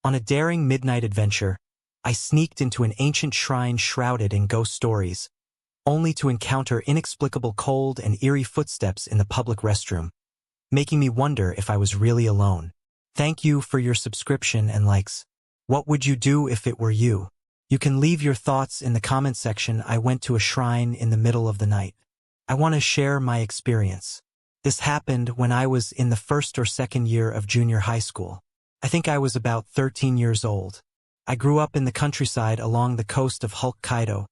On a daring midnight adventure, I sneaked into an ancient shrine shrouded in ghost stories, only to encounter inexplicable cold and eerie footsteps in the public restroom, making me wonder if I was really alone. Thank you for your subscription and likes. What would you do if it were you? You can leave your thoughts in the comment section. I went to a shrine in the middle of the night. I want to share my experience. This happened when I was in the first or second year of junior high school. I think I was about 13 years old. I grew up in the countryside along the coast of Hokkaido,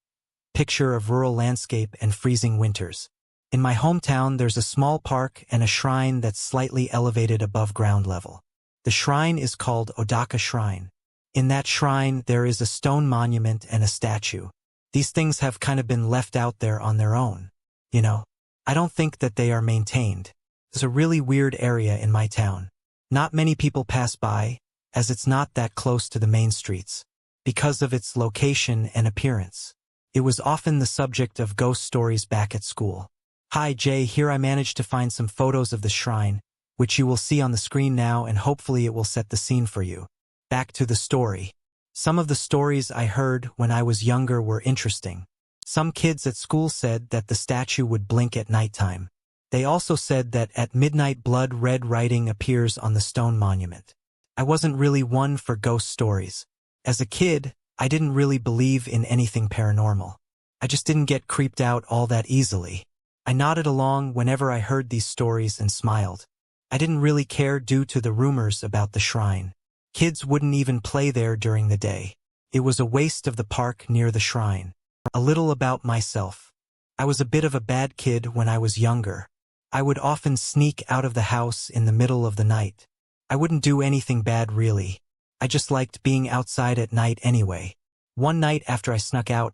picture of rural landscape and freezing winters. In my hometown, there's a small park and a shrine that's slightly elevated above ground level. The shrine is called Odaka Shrine. In that shrine, there is a stone monument and a statue. These things have kind of been left out there on their own. You know, I don't think that they are maintained. It's a really weird area in my town. Not many people pass by, as it's not that close to the main streets, because of its location and appearance. It was often the subject of ghost stories back at school. Hi Jay, here I managed to find some photos of the shrine, which you will see on the screen now, and hopefully it will set the scene for you. Back to the story. Some of the stories I heard when I was younger were interesting. Some kids at school said that the statue would blink at nighttime. They also said that at midnight blood red writing appears on the stone monument. I wasn't really one for ghost stories. As a kid, I didn't really believe in anything paranormal. I just didn't get creeped out all that easily. I nodded along whenever I heard these stories and smiled. I didn't really care due to the rumors about the shrine. Kids wouldn't even play there during the day. It was a waste of the park near the shrine. A little about myself. I was a bit of a bad kid when I was younger. I would often sneak out of the house in the middle of the night. I wouldn't do anything bad really. I just liked being outside at night anyway. One night after I snuck out,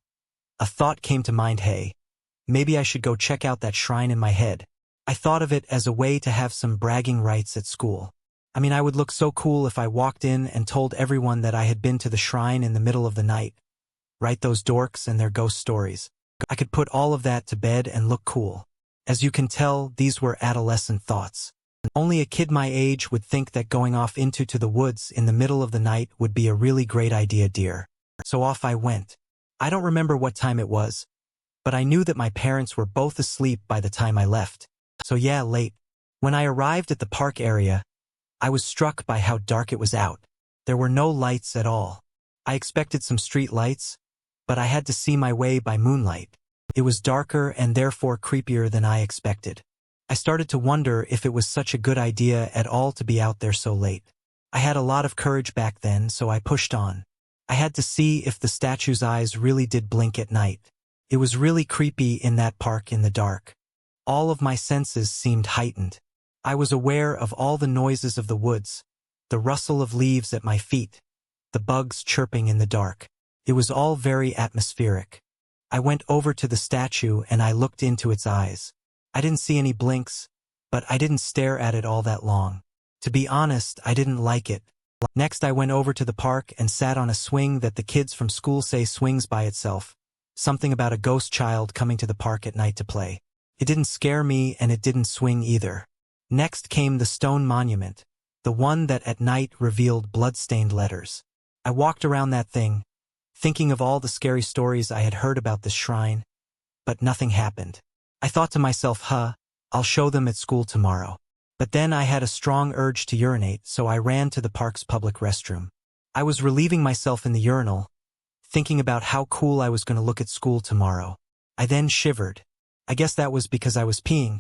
a thought came to mind. Hey, maybe I should go check out that shrine in my head. I thought of it as a way to have some bragging rights at school. I mean, I would look so cool if I walked in and told everyone that I had been to the shrine in the middle of the night. Right, those dorks and their ghost stories. I could put all of that to bed and look cool. As you can tell, these were adolescent thoughts. Only a kid my age would think that going off into the woods in the middle of the night would be a really great idea, dear. So off I went. I don't remember what time it was, but I knew that my parents were both asleep by the time I left. So yeah, late. When I arrived at the park area, I was struck by how dark it was out. There were no lights at all. I expected some street lights, but I had to see my way by moonlight. It was darker and therefore creepier than I expected. I started to wonder if it was such a good idea at all to be out there so late. I had a lot of courage back then, so I pushed on. I had to see if the statue's eyes really did blink at night. It was really creepy in that park in the dark. All of my senses seemed heightened. I was aware of all the noises of the woods, the rustle of leaves at my feet, the bugs chirping in the dark. It was all very atmospheric. I went over to the statue and I looked into its eyes. I didn't see any blinks, but I didn't stare at it all that long. To be honest, I didn't like it. Next, I went over to the park and sat on a swing that the kids from school say swings by itself. Something about a ghost child coming to the park at night to play. It didn't scare me and it didn't swing either. Next came the stone monument, the one that at night revealed blood-stained letters. I walked around that thing, thinking of all the scary stories I had heard about this shrine, but nothing happened. I thought to myself, I'll show them at school tomorrow. But then I had a strong urge to urinate, so I ran to the park's public restroom. I was relieving myself in the urinal, thinking about how cool I was going to look at school tomorrow. I then shivered. I guess that was because I was peeing,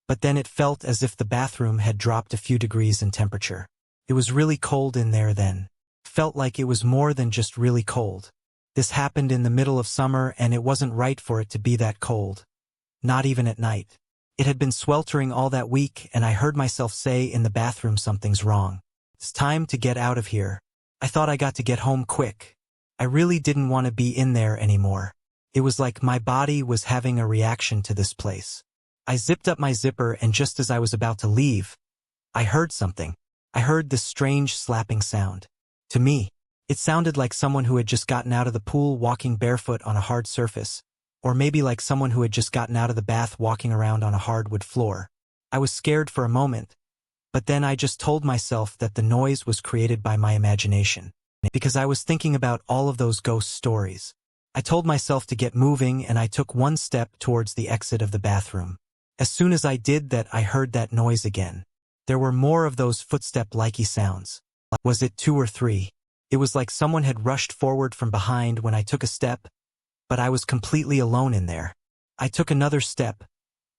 but then it felt as if the bathroom had dropped a few degrees in temperature. It was really cold in there then. Felt like it was more than just really cold. This happened in the middle of summer and it wasn't right for it to be that cold. Not even at night. It had been sweltering all that week and I heard myself say in the bathroom something's wrong. It's time to get out of here. I thought I got to get home quick. I really didn't want to be in there anymore. It was like my body was having a reaction to this place. I zipped up my zipper and just as I was about to leave, I heard something. I heard this strange slapping sound. To me, it sounded like someone who had just gotten out of the pool walking barefoot on a hard surface, or maybe like someone who had just gotten out of the bath walking around on a hardwood floor. I was scared for a moment, But then I just told myself that the noise was created by my imagination, because I was thinking about all of those ghost stories. I told myself to get moving, and I took one step towards the exit of the bathroom. As soon as I did that, I heard that noise again. There were more of those footstep-likey sounds. Was it 2 or 3? It was like someone had rushed forward from behind when I took a step, but I was completely alone in there. I took another step,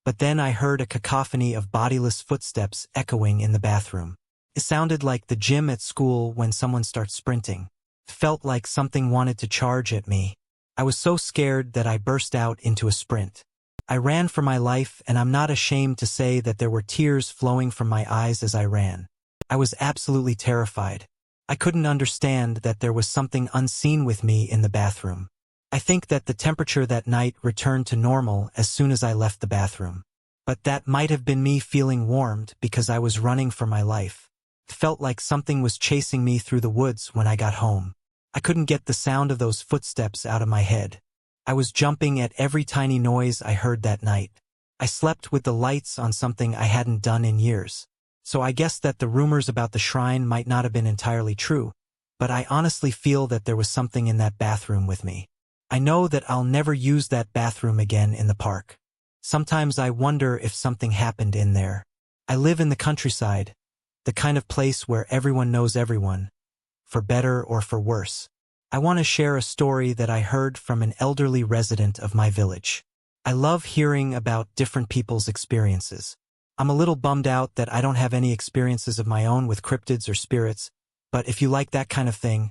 but then I heard a cacophony of bodiless footsteps echoing in the bathroom. It sounded like the gym at school when someone starts sprinting. It felt like something wanted to charge at me. I was so scared that I burst out into a sprint. I ran for my life, and I'm not ashamed to say that there were tears flowing from my eyes as I ran. I was absolutely terrified. I couldn't understand that there was something unseen with me in the bathroom. I think that the temperature that night returned to normal as soon as I left the bathroom. But that might have been me feeling warmed because I was running for my life. It felt like something was chasing me through the woods when I got home. I couldn't get the sound of those footsteps out of my head. I was jumping at every tiny noise I heard that night. I slept with the lights on, something I hadn't done in years. So I guess that the rumors about the shrine might not have been entirely true, but I honestly feel that there was something in that bathroom with me. I know that I'll never use that bathroom again in the park. Sometimes I wonder if something happened in there. I live in the countryside, the kind of place where everyone knows everyone, for better or for worse. I want to share a story that I heard from an elderly resident of my village. I love hearing about different people's experiences. I'm a little bummed out that I don't have any experiences of my own with cryptids or spirits, but if you like that kind of thing,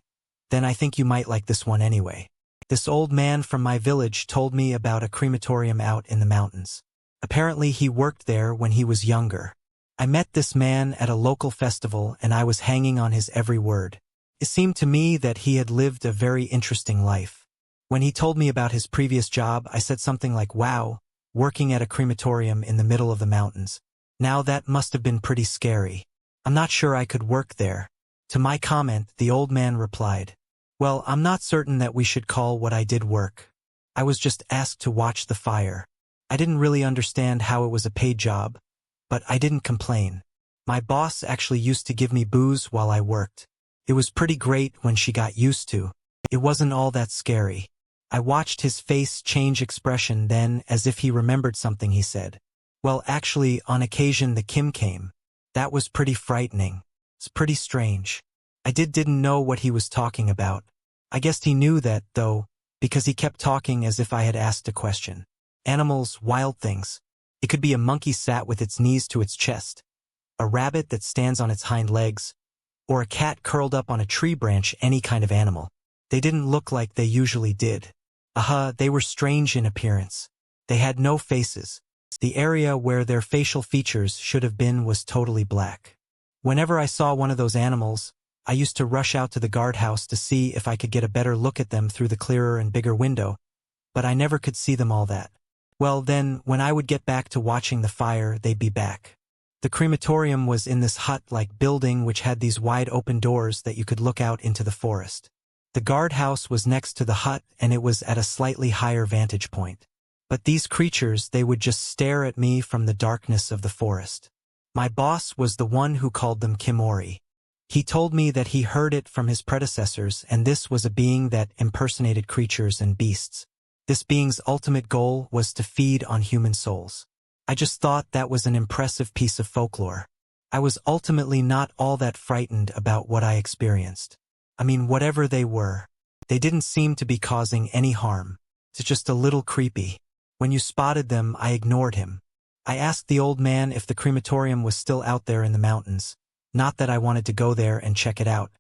then I think you might like this one anyway. This old man from my village told me about a crematorium out in the mountains. Apparently he worked there when he was younger. I met this man at a local festival, and I was hanging on his every word. It seemed to me that he had lived a very interesting life. When he told me about his previous job, I said something like, "Wow, working at a crematorium in the middle of the mountains. Now that must have been pretty scary. I'm not sure I could work there." To my comment, the old man replied, "Well, I'm not certain that we should call what I did work. I was just asked to watch the fire. I didn't really understand how it was a paid job, but I didn't complain. My boss actually used to give me booze while I worked. It was pretty great when she got used to. It wasn't all that scary." I watched his face change expression, then, as if he remembered something, he said, "Well, actually, on occasion the Kim came. That was pretty frightening. It's pretty strange." I didn't know what he was talking about. I guessed he knew that, though, because he kept talking as if I had asked a question. Animals, wild things. It could be a monkey sat with its knees to its chest, a rabbit that stands on its hind legs, or a cat curled up on a tree branch, any kind of animal. They didn't look like they usually did. They were strange in appearance. They had no faces. The area where their facial features should have been was totally black. Whenever I saw one of those animals, I used to rush out to the guardhouse to see if I could get a better look at them through the clearer and bigger window, but I never could see them all that. Well, then, when I would get back to watching the fire, they'd be back. The crematorium was in this hut-like building which had these wide open doors that you could look out into the forest. The guardhouse was next to the hut, and it was at a slightly higher vantage point. But these creatures, they would just stare at me from the darkness of the forest. My boss was the one who called them Kimori. He told me that he heard it from his predecessors, and this was a being that impersonated creatures and beasts. This being's ultimate goal was to feed on human souls. I just thought that was an impressive piece of folklore. I was ultimately not all that frightened about what I experienced. I mean, whatever they were, they didn't seem to be causing any harm. It's just a little creepy. When you spotted them, I ignored him. I asked the old man if the crematorium was still out there in the mountains. Not that I wanted to go there and check it out.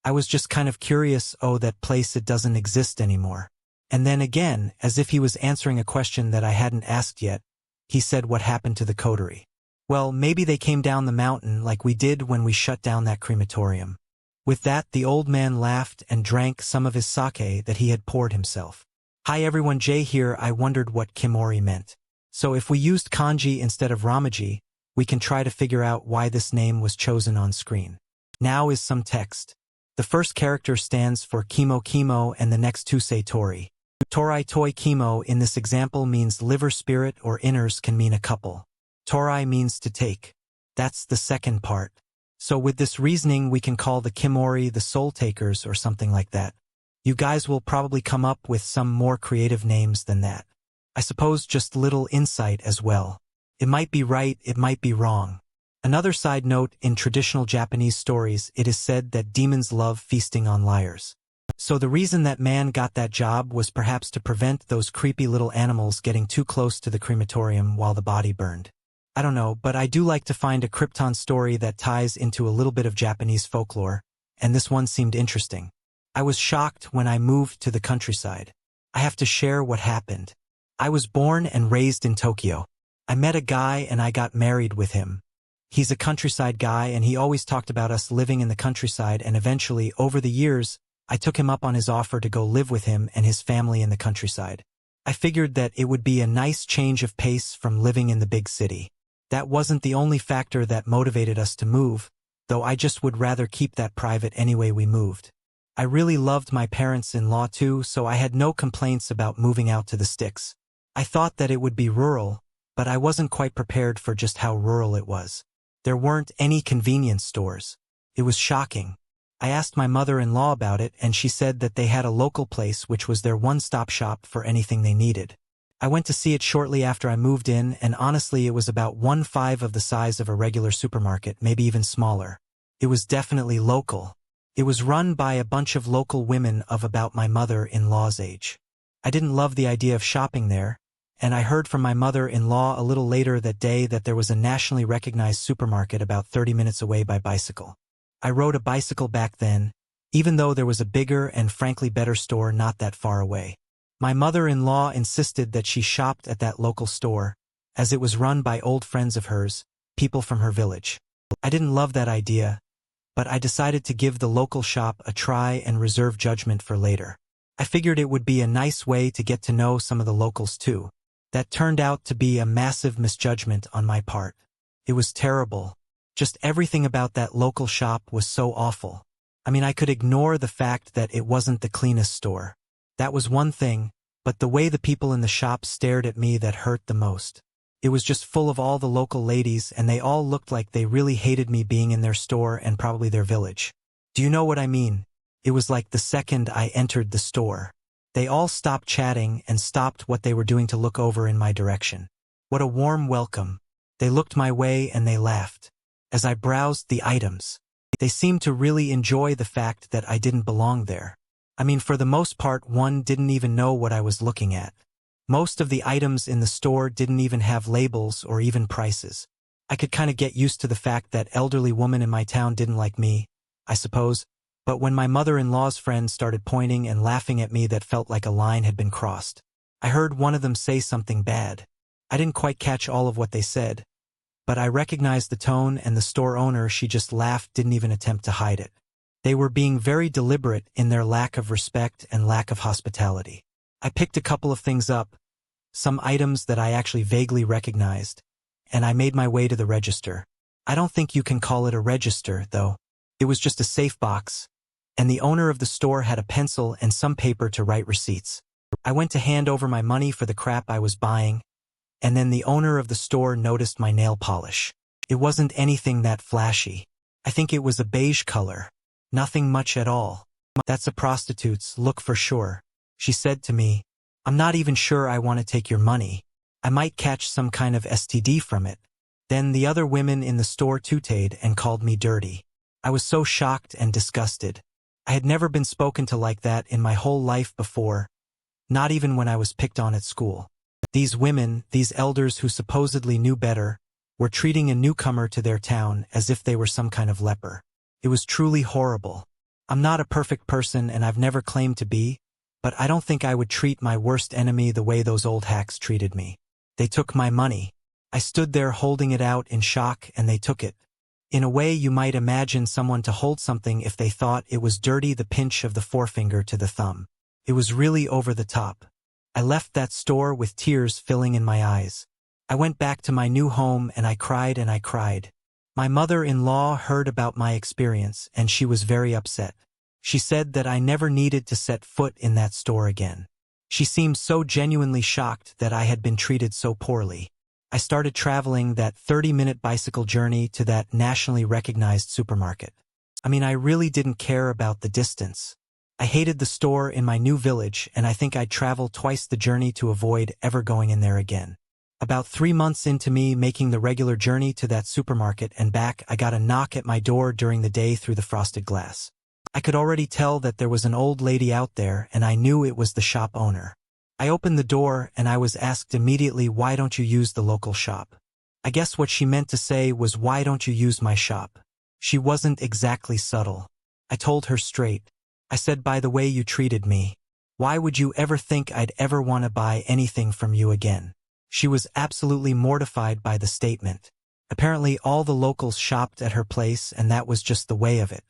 I was just kind of curious. Oh, that place, it doesn't exist anymore. And then again, as if he was answering a question that I hadn't asked yet, he said, "What happened to the coterie?" Well, maybe they came down the mountain like we did when we shut down that crematorium. With that, the old man laughed and drank some of his sake that he had poured himself. "Hi everyone, Jay here. I wondered what Kimori meant. So if we used kanji instead of Ramaji, we can try to figure out why this name was chosen on screen. Now is some text. The first character stands for Kimo Kimo, and the next two say Tori. Torai Toi Kimo in this example means liver spirit, or inners can mean a couple. Torai means to take. That's the second part. So with this reasoning we can call the Kimori the soul takers or something like that. You guys will probably come up with some more creative names than that. I suppose just little insight as well. It might be right, it might be wrong. Another side note, in traditional Japanese stories it is said that demons love feasting on liars. So the reason that man got that job was perhaps to prevent those creepy little animals getting too close to the crematorium while the body burned. I don't know, but I do like to find a Krypton story that ties into a little bit of Japanese folklore, and this one seemed interesting. I was shocked when I moved to the countryside. I have to share what happened. I was born and raised in Tokyo. I met a guy and I got married with him. He's a countryside guy and he always talked about us living in the countryside, and eventually, over the years, I took him up on his offer to go live with him and his family in the countryside. I figured that it would be a nice change of pace from living in the big city. That wasn't the only factor that motivated us to move, though I just would rather keep that private anyway we moved. I really loved my parents-in-law too, so I had no complaints about moving out to the sticks. I thought that it would be rural, but I wasn't quite prepared for just how rural it was. There weren't any convenience stores. It was shocking. I asked my mother-in-law about it and she said that they had a local place which was their one-stop shop for anything they needed. I went to see it shortly after I moved in, and honestly it was about 1/5 of the size of a regular supermarket, maybe even smaller. It was definitely local. It was run by a bunch of local women of about my mother-in-law's age. I didn't love the idea of shopping there, and I heard from my mother-in-law a little later that day that there was a nationally recognized supermarket about 30 minutes away by bicycle. I rode a bicycle back then, even though there was a bigger and frankly better store not that far away. My mother-in-law insisted that she shopped at that local store, as it was run by old friends of hers, people from her village. I didn't love that idea, but I decided to give the local shop a try and reserve judgment for later. I figured it would be a nice way to get to know some of the locals too. That turned out to be a massive misjudgment on my part. It was terrible. Just everything about that local shop was so awful. I mean, I could ignore the fact that it wasn't the cleanest store. That was one thing, but the way the people in the shop stared at me that hurt the most. It was just full of all the local ladies, and they all looked like they really hated me being in their store and probably their village. Do you know what I mean? It was like the second I entered the store, they all stopped chatting and stopped what they were doing to look over in my direction. What a warm welcome. They looked my way and they laughed. As I browsed the items, they seemed to really enjoy the fact that I didn't belong there. I mean, for the most part, one didn't even know what I was looking at. Most of the items in the store didn't even have labels or even prices. I could kind of get used to the fact that elderly women in my town didn't like me, I suppose, but when my mother-in-law's friends started pointing and laughing at me, that felt like a line had been crossed. I heard one of them say something bad. I didn't quite catch all of what they said, but I recognized the tone, and the store owner, she just laughed, didn't even attempt to hide it. They were being very deliberate in their lack of respect and lack of hospitality. I picked a couple of things up, some items that I actually vaguely recognized, and I made my way to the register. I don't think you can call it a register, though. It was just a safe box, and the owner of the store had a pencil and some paper to write receipts. I went to hand over my money for the crap I was buying, and then the owner of the store noticed my nail polish. It wasn't anything that flashy. I think it was a beige color. Nothing much at all. That's a prostitute's look for sure, she said to me. I'm not even sure I want to take your money. I might catch some kind of STD from it. Then the other women in the store tooted and called me dirty. I was so shocked and disgusted. I had never been spoken to like that in my whole life before, not even when I was picked on at school. These women, these elders who supposedly knew better, were treating a newcomer to their town as if they were some kind of leper. It was truly horrible. I'm not a perfect person and I've never claimed to be, but I don't think I would treat my worst enemy the way those old hacks treated me. They took my money. I stood there holding it out in shock and they took it. In a way you might imagine someone to hold something if they thought it was dirty, the pinch of the forefinger to the thumb. It was really over the top. I left that store with tears filling in my eyes. I went back to my new home and I cried and I cried. My mother-in-law heard about my experience and she was very upset. She said that I never needed to set foot in that store again. She seemed so genuinely shocked that I had been treated so poorly. I started traveling that 30-minute bicycle journey to that nationally recognized supermarket. I really didn't care about the distance. I hated the store in my new village, and I think I'd travel twice the journey to avoid ever going in there again. About 3 months into me making the regular journey to that supermarket and back, I got a knock at my door during the day through the frosted glass. I could already tell that there was an old lady out there, and I knew it was the shop owner. I opened the door, and I was asked immediately, "Why don't you use the local shop?" I guess what she meant to say was, "Why don't you use my shop?" She wasn't exactly subtle. I told her straight. I said, "By the way you treated me, why would you ever think I'd ever want to buy anything from you again?" She was absolutely mortified by the statement. Apparently all the locals shopped at her place, and that was just the way of it.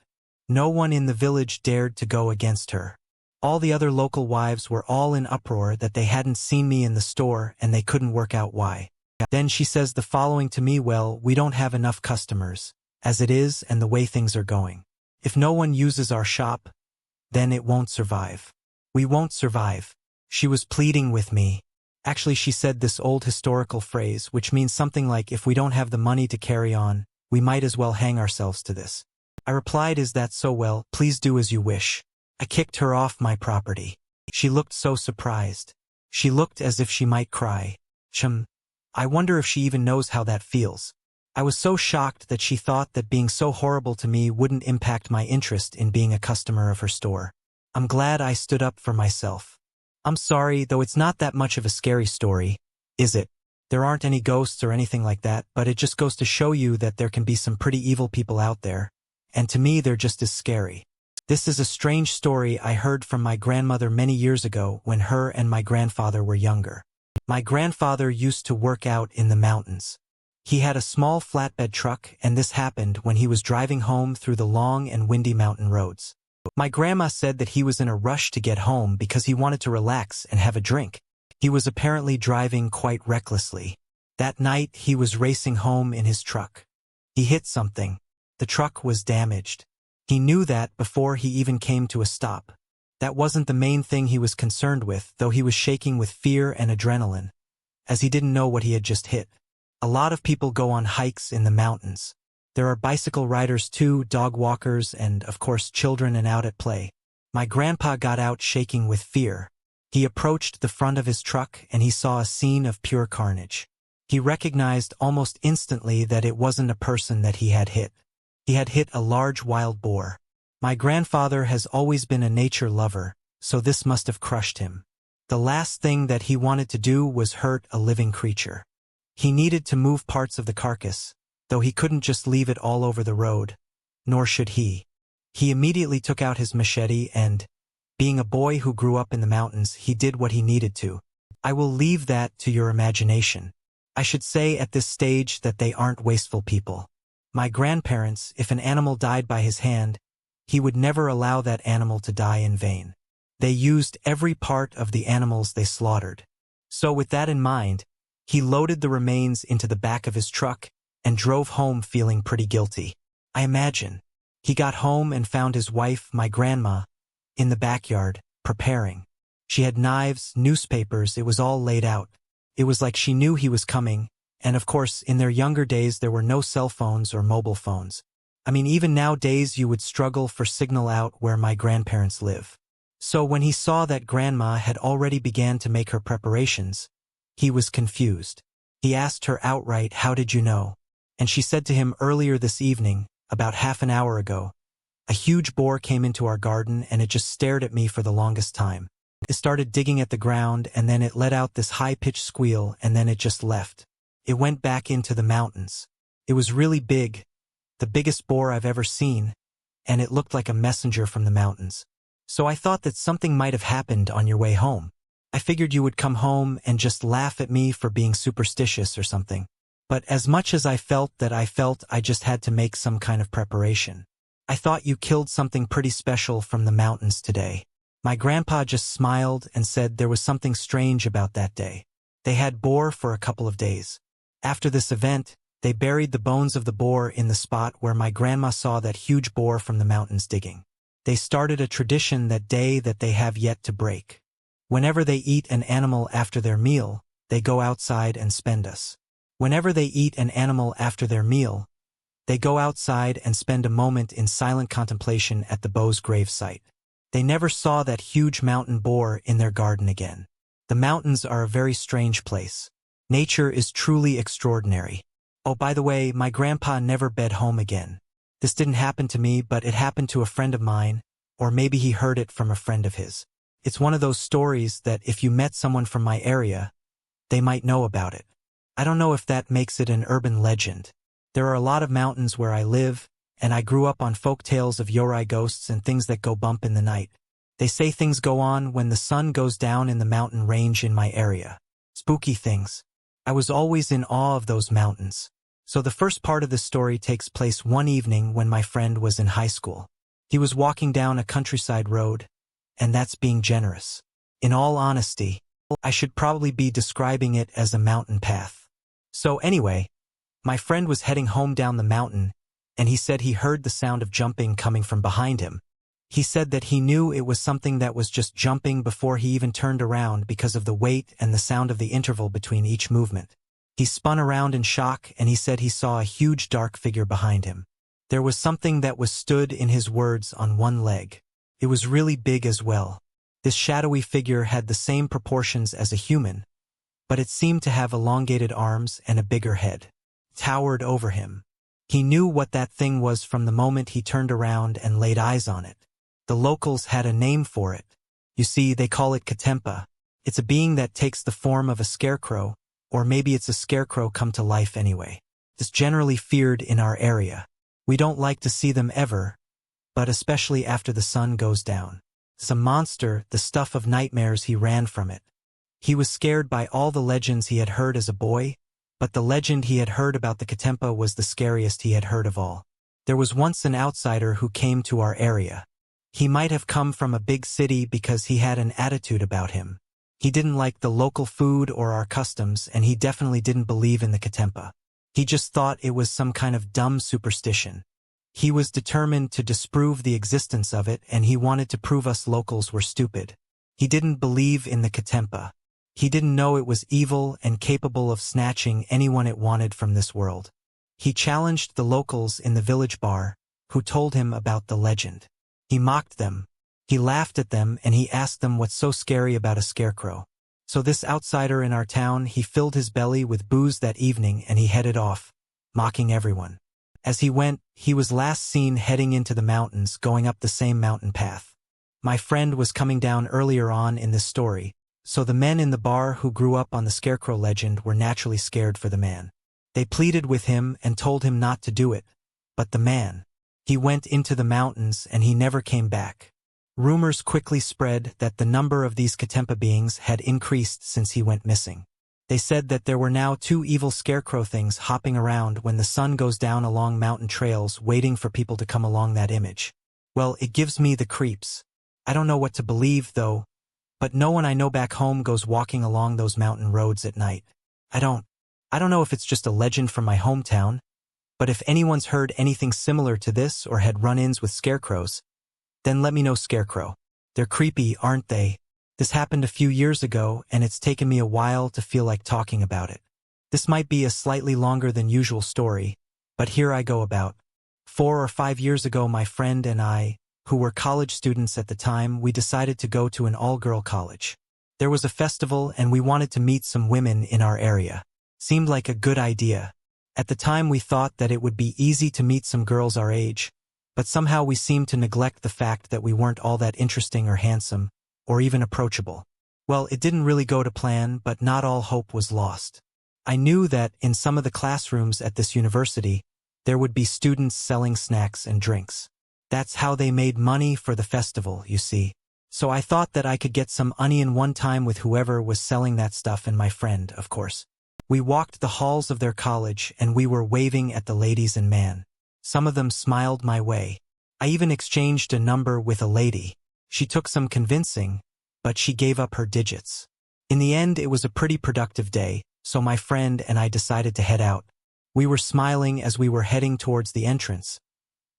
No one in the village dared to go against her. All the other local wives were all in uproar that they hadn't seen me in the store, and they couldn't work out why. Then she says the following to me, "Well, we don't have enough customers, as it is and the way things are going. If no one uses our shop, then it won't survive. We won't survive." She was pleading with me. Actually, she said this old historical phrase, which means something like, "If we don't have the money to carry on, we might as well hang ourselves to this." I replied, "Is that so? Well, please do as you wish." I kicked her off my property. She looked so surprised. She looked as if she might cry. I wonder if she even knows how that feels. I was so shocked that she thought that being so horrible to me wouldn't impact my interest in being a customer of her store. I'm glad I stood up for myself. I'm sorry, though it's not that much of a scary story, is it? There aren't any ghosts or anything like that, but it just goes to show you that there can be some pretty evil people out there, and to me they're just as scary. This is a strange story I heard from my grandmother many years ago when her and my grandfather were younger. My grandfather used to work out in the mountains. He had a small flatbed truck, and this happened when he was driving home through the long and windy mountain roads. My grandma said that he was in a rush to get home because he wanted to relax and have a drink. He was apparently driving quite recklessly. That night he was racing home in his truck. He hit something. The truck was damaged. He knew that before he even came to a stop. That wasn't the main thing he was concerned with, though he was shaking with fear and adrenaline, as he didn't know what he had just hit. A lot of people go on hikes in the mountains. There are bicycle riders too, dog walkers, and, of course, children and out at play. My grandpa got out shaking with fear. He approached the front of his truck and he saw a scene of pure carnage. He recognized almost instantly that it wasn't a person that he had hit. He had hit a large wild boar. My grandfather has always been a nature lover, so this must have crushed him. The last thing that he wanted to do was hurt a living creature. He needed to move parts of the carcass, though he couldn't just leave it all over the road, nor should he. He immediately took out his machete and, being a boy who grew up in the mountains, he did what he needed to. I will leave that to your imagination. I should say at this stage that they aren't wasteful people. My grandparents, if an animal died by his hand, he would never allow that animal to die in vain. They used every part of the animals they slaughtered. So with that in mind, he loaded the remains into the back of his truck and drove home feeling pretty guilty. I imagine. He got home and found his wife, my grandma, in the backyard, preparing. She had knives, newspapers, it was all laid out. It was like she knew he was coming, and of course, in their younger days there were no cell phones or mobile phones. Even nowadays you would struggle for signal out where my grandparents live. So when he saw that grandma had already began to make her preparations, he was confused. He asked her outright, "How did you know?" And she said to him, "Earlier this evening, about half an hour ago, a huge boar came into our garden and it just stared at me for the longest time. It started digging at the ground and then it let out this high-pitched squeal and then it just left. It went back into the mountains. It was really big, the biggest boar I've ever seen, and it looked like a messenger from the mountains. So I thought that something might have happened on your way home. I figured you would come home and just laugh at me for being superstitious or something. But as much as I felt, I just had to make some kind of preparation. I thought you killed something pretty special from the mountains today." My grandpa just smiled and said there was something strange about that day. They had boar for a couple of days. After this event, they buried the bones of the boar in the spot where my grandma saw that huge boar from the mountains digging. They started a tradition that day that they have yet to break. Whenever they eat an animal after their meal, they go outside and spend us. Whenever they eat an animal after their meal, they go outside and spend a moment in silent contemplation at the beau's grave site. They never saw that huge mountain boar in their garden again. The mountains are a very strange place. Nature is truly extraordinary. Oh, by the way, my grandpa never bed home again. This didn't happen to me, but it happened to a friend of mine, or maybe he heard it from a friend of his. It's one of those stories that if you met someone from my area, they might know about it. I don't know if that makes it an urban legend. There are a lot of mountains where I live, and I grew up on folk tales of yorai ghosts and things that go bump in the night. They say things go on when the sun goes down in the mountain range in my area. Spooky things. I was always in awe of those mountains. So the first part of the story takes place one evening when my friend was in high school. He was walking down a countryside road, and that's being generous. In all honesty, I should probably be describing it as a mountain path. So anyway, my friend was heading home down the mountain, and he said he heard the sound of jumping coming from behind him. He said that he knew it was something that was just jumping before he even turned around because of the weight and the sound of the interval between each movement. He spun around in shock, and he said he saw a huge dark figure behind him. There was something that was stood, in his words, on one leg. It was really big as well. This shadowy figure had the same proportions as a human, but it seemed to have elongated arms and a bigger head. Towered over him. He knew what that thing was from the moment he turned around and laid eyes on it. The locals had a name for it. You see, they call it Katempa. It's a being that takes the form of a scarecrow, or maybe it's a scarecrow come to life anyway. It's generally feared in our area. We don't like to see them ever, but especially after the sun goes down. It's a monster, the stuff of nightmares. He ran from it. He was scared by all the legends he had heard as a boy, but the legend he had heard about the Katempa was the scariest he had heard of all. There was once an outsider who came to our area. He might have come from a big city because he had an attitude about him. He didn't like the local food or our customs, and he definitely didn't believe in the Katempa. He just thought it was some kind of dumb superstition. He was determined to disprove the existence of it, and he wanted to prove us locals were stupid. He didn't believe in the Katempa. He didn't know it was evil and capable of snatching anyone it wanted from this world. He challenged the locals in the village bar, who told him about the legend. He mocked them. He laughed at them, and he asked them what's so scary about a scarecrow. So this outsider in our town, he filled his belly with booze that evening, and he headed off, mocking everyone. As he went, he was last seen heading into the mountains, going up the same mountain path. My friend was coming down earlier on in this story, so the men in the bar who grew up on the scarecrow legend were naturally scared for the man. They pleaded with him and told him not to do it, but the man, he went into the mountains and he never came back. Rumors quickly spread that the number of these Katempa beings had increased since he went missing. They said that there were now 2 evil scarecrow things hopping around when the sun goes down along mountain trails, waiting for people to come along that image. Well, it gives me the creeps. I don't know what to believe, though, but no one I know back home goes walking along those mountain roads at night. I don't know if it's just a legend from my hometown, but if anyone's heard anything similar to this or had run-ins with scarecrows, then let me know, Scarecrow. They're creepy, aren't they? This happened a few years ago, and it's taken me a while to feel like talking about it. This might be a slightly longer than usual story, but here I go. About 4 or 5 years ago, my friend and I, who were college students at the time, we decided to go to an all-girl college. There was a festival, and we wanted to meet some women in our area. Seemed like a good idea. At the time, we thought that it would be easy to meet some girls our age, but somehow we seemed to neglect the fact that we weren't all that interesting or handsome, or even approachable. Well, it didn't really go to plan, but not all hope was lost. I knew that in some of the classrooms at this university, there would be students selling snacks and drinks. That's how they made money for the festival, you see. So I thought that I could get some onion one time with whoever was selling that stuff, and my friend, of course. We walked the halls of their college, and we were waving at the ladies, and man, some of them smiled my way. I even exchanged a number with a lady. She took some convincing, but she gave up her digits. In the end, it was a pretty productive day, so my friend and I decided to head out. We were smiling as we were heading towards the entrance,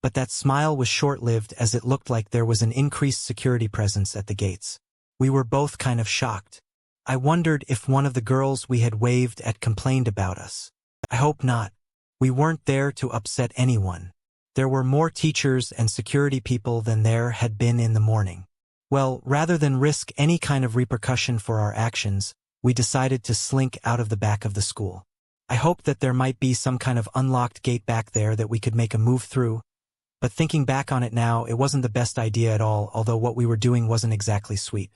but that smile was short-lived as it looked like there was an increased security presence at the gates. We were both kind of shocked. I wondered if one of the girls we had waved at complained about us. I hope not. We weren't there to upset anyone. There were more teachers and security people than there had been in the morning. Well, rather than risk any kind of repercussion for our actions, we decided to slink out of the back of the school. I hoped that there might be some kind of unlocked gate back there that we could make a move through, but thinking back on it now, it wasn't the best idea at all, although what we were doing wasn't exactly sweet.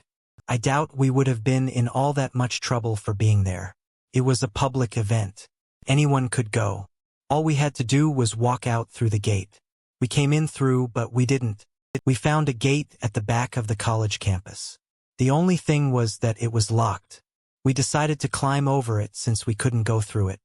I doubt we would have been in all that much trouble for being there. It was a public event. Anyone could go. All we had to do was walk out through the gate. We came in through, but we didn't. We found a gate at the back of the college campus. The only thing was that it was locked. We decided to climb over it since we couldn't go through it.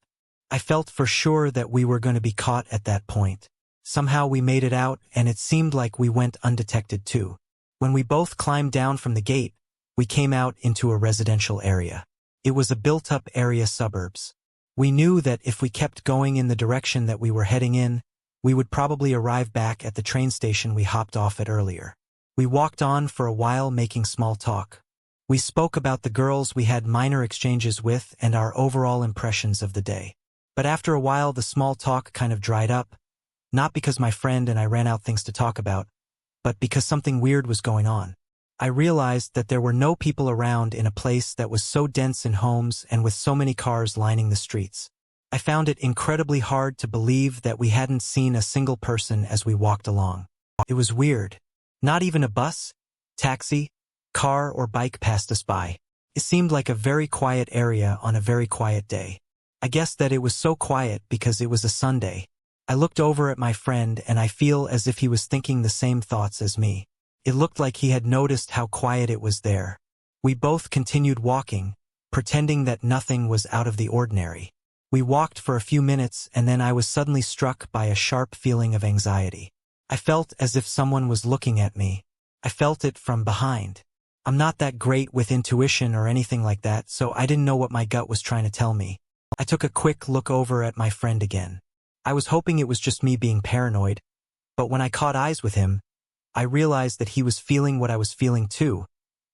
I felt for sure that we were going to be caught at that point. Somehow we made it out, and it seemed like we went undetected too. When we both climbed down from the gate, we came out into a residential area. It was a built-up area suburbs. We knew that if we kept going in the direction that we were heading in, we would probably arrive back at the train station we hopped off at earlier. We walked on for a while making small talk. We spoke about the girls we had minor exchanges with and our overall impressions of the day. But after a while the small talk kind of dried up, not because my friend and I ran out things to talk about, but because something weird was going on. I realized that there were no people around in a place that was so dense in homes and with so many cars lining the streets. I found it incredibly hard to believe that we hadn't seen a single person as we walked along. It was weird. Not even a bus, taxi, car or bike passed us by. It seemed like a very quiet area on a very quiet day. I guessed that it was so quiet because it was a Sunday. I looked over at my friend and I feel as if he was thinking the same thoughts as me. It looked like he had noticed how quiet it was there. We both continued walking, pretending that nothing was out of the ordinary. We walked for a few minutes and then I was suddenly struck by a sharp feeling of anxiety. I felt as if someone was looking at me. I felt it from behind. I'm not that great with intuition or anything like that, so I didn't know what my gut was trying to tell me. I took a quick look over at my friend again. I was hoping it was just me being paranoid, but when I caught eyes with him, I realized that he was feeling what I was feeling too,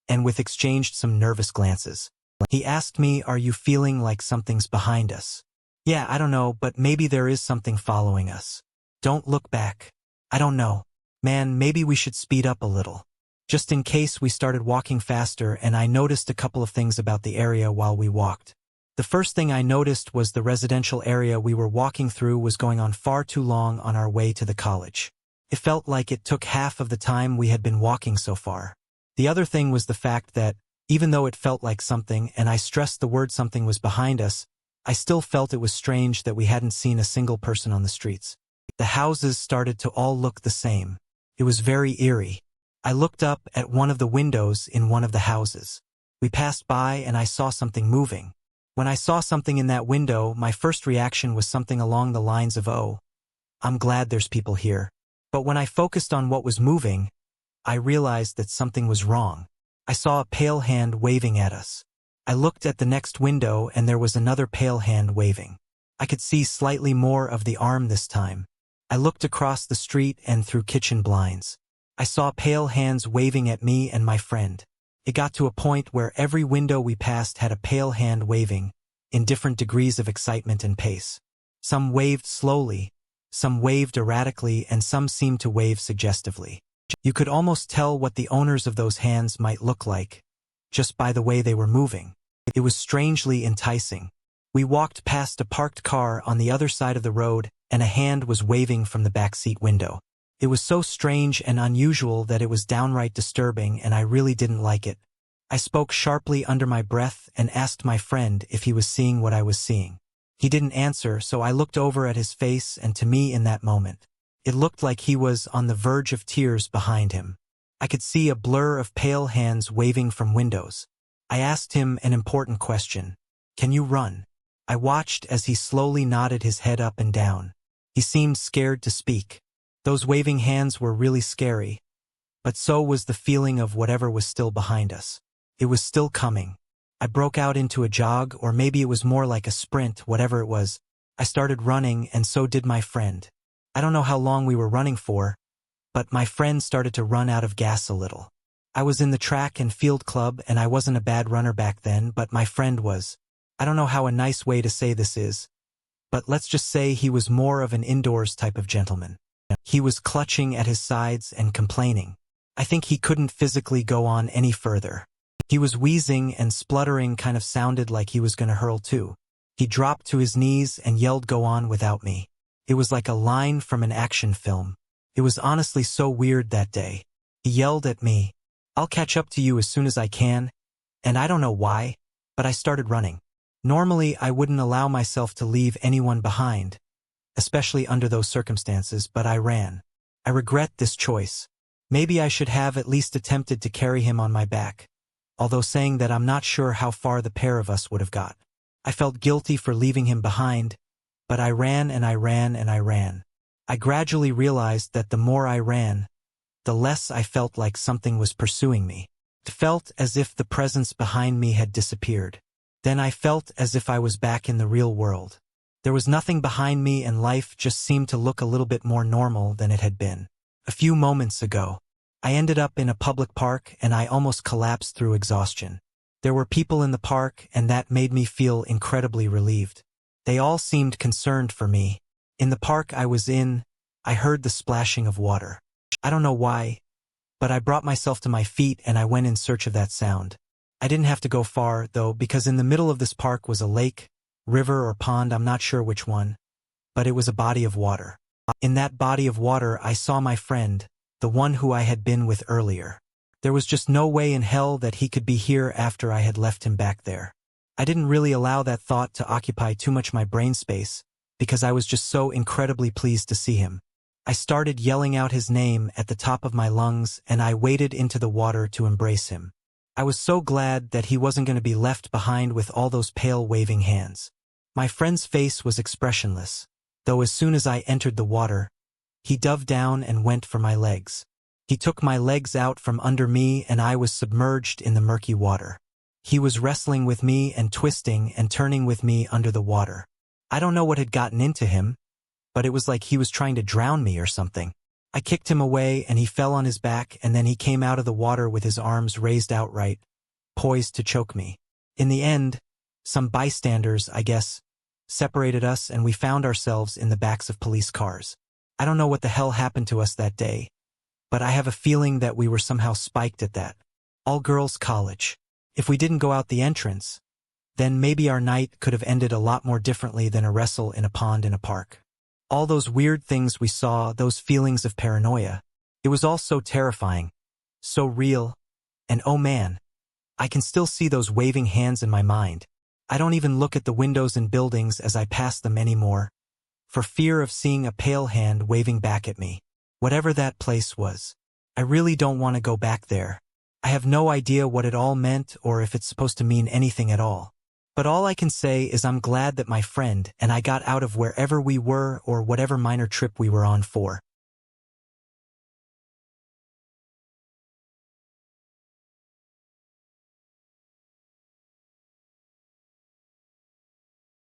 and we exchanged some nervous glances. He asked me, "Are you feeling like something's behind us?" "Yeah, I don't know, but maybe there is something following us." "Don't look back." "I don't know. Man, maybe we should speed up a little." Just in case, we started walking faster and I noticed a couple of things about the area while we walked. The first thing I noticed was the residential area we were walking through was going on far too long on our way to the college. It felt like it took half of the time we had been walking so far. The other thing was the fact that, even though it felt like something, and I stressed the word something was behind us, I still felt it was strange that we hadn't seen a single person on the streets. The houses started to all look the same. It was very eerie. I looked up at one of the windows in one of the houses. We passed by and I saw something moving. When I saw something in that window, my first reaction was something along the lines of, "Oh, I'm glad there's people here." But when I focused on what was moving, I realized that something was wrong. I saw a pale hand waving at us. I looked at the next window and there was another pale hand waving. I could see slightly more of the arm this time. I looked across the street and through kitchen blinds. I saw pale hands waving at me and my friend. It got to a point where every window we passed had a pale hand waving, in different degrees of excitement and pace. Some waved slowly, some waved erratically, and some seemed to wave suggestively. You could almost tell what the owners of those hands might look like, just by the way they were moving. It was strangely enticing. We walked past a parked car on the other side of the road, and a hand was waving from the backseat window. It was so strange and unusual that it was downright disturbing, and I really didn't like it. I spoke sharply under my breath and asked my friend if he was seeing what I was seeing. He didn't answer, so I looked over at his face, and to me in that moment, it looked like he was on the verge of tears behind him. I could see a blur of pale hands waving from windows. I asked him an important question. "Can you run?" I watched as he slowly nodded his head up and down. He seemed scared to speak. Those waving hands were really scary, but so was the feeling of whatever was still behind us. It was still coming. I broke out into a jog, or maybe it was more like a sprint, whatever it was. I started running, and so did my friend. I don't know how long we were running for, but my friend started to run out of gas a little. I was in the track and field club, and I wasn't a bad runner back then, but my friend was. I don't know how a nice way to say this is, but let's just say he was more of an indoors type of gentleman. He was clutching at his sides and complaining. I think he couldn't physically go on any further. He was wheezing and spluttering, kind of sounded like he was going to hurl too. He dropped to his knees and yelled, "Go on without me." It was like a line from an action film. It was honestly so weird that day. He yelled at me, "I'll catch up to you as soon as I can," and I don't know why, but I started running. Normally, I wouldn't allow myself to leave anyone behind, especially under those circumstances, but I ran. I regret this choice. Maybe I should have at least attempted to carry him on my back, although saying that I'm not sure how far the pair of us would have got. I felt guilty for leaving him behind, but I ran and I ran and I ran. I gradually realized that the more I ran, the less I felt like something was pursuing me. It felt as if the presence behind me had disappeared. Then I felt as if I was back in the real world. There was nothing behind me and life just seemed to look a little bit more normal than it had been. A few moments ago, I ended up in a public park and I almost collapsed through exhaustion. There were people in the park and that made me feel incredibly relieved. They all seemed concerned for me. In the park I was in, I heard the splashing of water. I don't know why, but I brought myself to my feet and I went in search of that sound. I didn't have to go far, though, because in the middle of this park was a lake, river or pond, I'm not sure which one, but it was a body of water. In that body of water I saw my friend, the one who I had been with earlier. There was just no way in hell that he could be here after I had left him back there. I didn't really allow that thought to occupy too much my brain space, because I was just so incredibly pleased to see him. I started yelling out his name at the top of my lungs and I waded into the water to embrace him. I was so glad that he wasn't going to be left behind with all those pale waving hands. My friend's face was expressionless, though as soon as I entered the water, he dove down and went for my legs. He took my legs out from under me and I was submerged in the murky water. He was wrestling with me and twisting and turning with me under the water. I don't know what had gotten into him, but it was like he was trying to drown me or something. I kicked him away and he fell on his back and then he came out of the water with his arms raised outright, poised to choke me. In the end, some bystanders, I guess, separated us and we found ourselves in the backs of police cars. I don't know what the hell happened to us that day, but I have a feeling that we were somehow spiked at that all-girls college. If we didn't go out the entrance, then maybe our night could have ended a lot more differently than a wrestle in a pond in a park. All those weird things we saw, those feelings of paranoia, it was all so terrifying, so real, and oh man, I can still see those waving hands in my mind. I don't even look at the windows and buildings as I pass them anymore, for fear of seeing a pale hand waving back at me. Whatever that place was, I really don't want to go back there. I have no idea what it all meant or if it's supposed to mean anything at all. But all I can say is I'm glad that my friend and I got out of wherever we were or whatever minor trip we were on for.